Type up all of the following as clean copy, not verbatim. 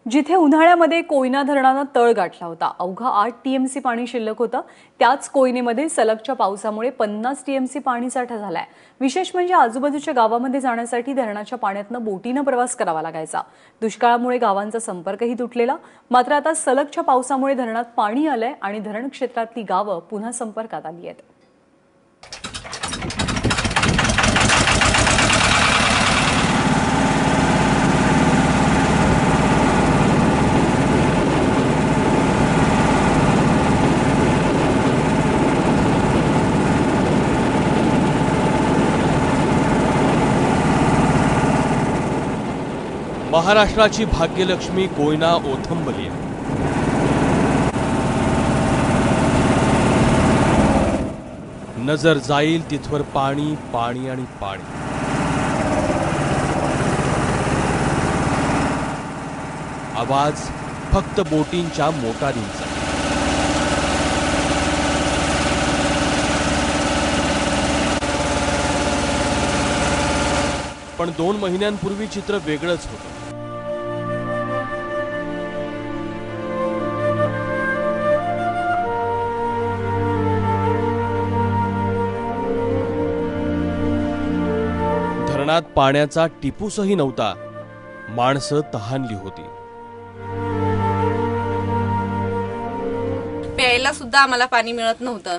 जिथे उन्हाळ्यामध्ये कोयना धरणानं तळ गाठला होता, अवघा 8 टीएमसी पाणी शिल्लक होतं, त्याच कोयनेमध्ये सलगच्या पावसामुळे 50 टीएमसी पाणीसाठा झालाय। विशेष म्हणजे आजूबाजूच्या गावांमध्ये जाण्यासाठी धरणाच्या पाण्यातनं बोटीनं प्रवास करावा लागायचा। दुष्काळामुळे गावांचा संपर्कही तुटलेला। मात्र आता सलगच्या पावसामुळे धरणात पाणी आलंय आणि धरण क्षेत्रातली गावं पुन्हा संपर्कात आली आहेत। महाराष्ट्राची भाग्यलक्ष्मी कोयना ओथंबली। नजर जाईल तिथवर पाणी पाणी आणि पाणी। आवाज फक्त बोटींच्या मोटारींचा। पण 2 महिन्यांपूर्वी चित्र वेगळंच होतं। धरणात पाण्याचा टिपूसही नव्हता, माणसं तहानली होती। प्यायला सुद्धा आम्हाला पाणी मिळत नव्हतं।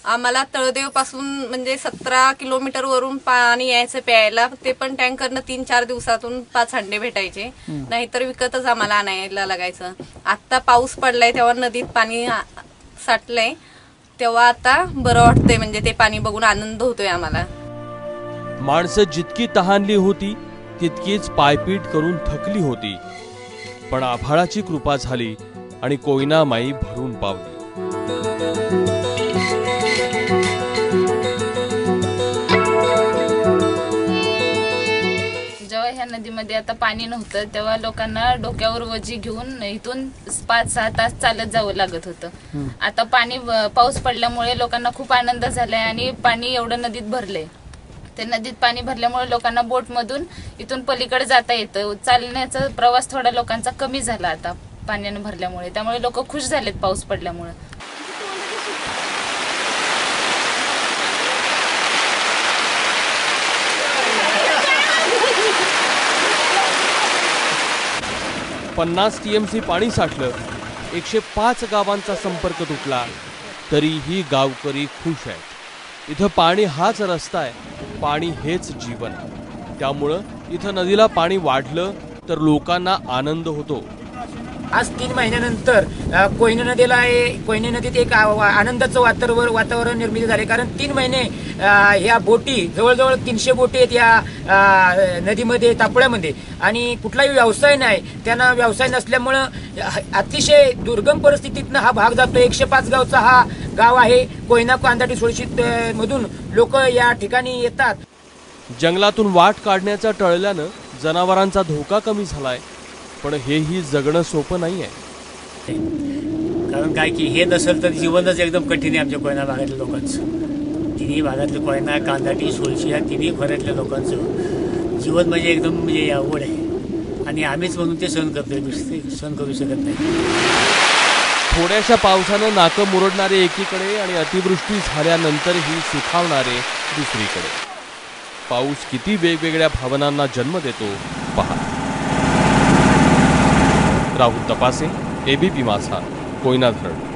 आम्हाला तळदेव पासून म्हणजे 17 किलोमीटर वरून पाणी यायचं प्यायला, ते पण टँकरनं 3-4 दिवसातून 5 हंडे भेटायचे, नाहीतर विकतच आम्हाला आणायला लागायचं। आता पाऊस पडलाय तेव्हा नदीत पाणी साठलंय, तेव्हा आता बरं वाटतंय, म्हणजे ते पाणी बघून आनंद होतोय आम्हाला। माणसं जितकी तहानली होती तितकीच पायपीट करून थकली होती, पण आभाळाची कृपा झाली आणि कोयना माई भरून पावली। जेव्हा ह्या नदीमध्ये आता पाणी नव्हतं तेव्हा लोकांना डोक्यावर वजी घेऊन इथून 5-6 तास चालत जावं लागत होतं। आता पाऊस पडल्यामुळे लोकांना खूप आनंद झालाय आणि पाणी एवढं नदीत भरलंय। ते नदीत पाणी भरल्यामुळे लोकांना बोटमधून इथून पलीकडे जाता येतं। चालण्याचा प्रवास थोडा लोकांचा कमी झाला आता पाण्याने भरल्यामुळे, त्यामुळे लोक खुश झालेत पाऊस पडल्यामुळे। पन्नास टीएमसी पाणी साठलं, 105 गावांचा संपर्क तुटला, तरीही गावकरी खुश आहेत। इथं पाणी हाच रस्ता आहे, पाणी हेच जीवन। त्यामुळं इथं नदीला पाणी वाढलं तर लोकांना आनंद होतो। आज 3 महिन्यानंतर कोयना नदीत एक आनंदाचं वातावरण निर्मिती झाले, कारण 3 महिने ह्या बोटी जवळजवळ 300 बोटी आहेत या नदीमध्ये, तापळ्यामध्ये, आणि कुठलाही व्यवसाय नाही। त्यांना व्यवसाय नसल्यामुळं अतिशय दुर्गम परिस्थितीतनं हा भाग जातो। 105 गावचा हा गाव आहे। कोयना कांदाटी सुरक्षित मधून लोक या ठिकाणी येतात। जंगलातून वाट काढण्याचं टळल्यानं जनावरांचा धोका कमी झालाय, पण हेही जगणं सोपं नाही आहे। कारण काय की हे नसेल तर जीवनच एकदम कठीण आहे आमच्या कोयना भागातल्या लोकांचं। तिन्ही भागातलं कोयना, कांदाटी, सोळशी या तिन्ही खोऱ्यातल्या लोकांचं जीवन म्हणजे एकदम अवघड आहे, आणि आम्हीच म्हणून ते सहन करतोय, दुसरे सहन करू शकत नाही। थोड्याशा पावसानं नाकं मुरडणारे एकीकडे आणि अतिवृष्टी झाल्यानंतरही सुखावणारे दुसरीकडे। पाऊस किती वेगवेगळ्या भावनांना जन्म देतो पहा। राहुल तपासे, एबीपी माझा, कोयना धरण।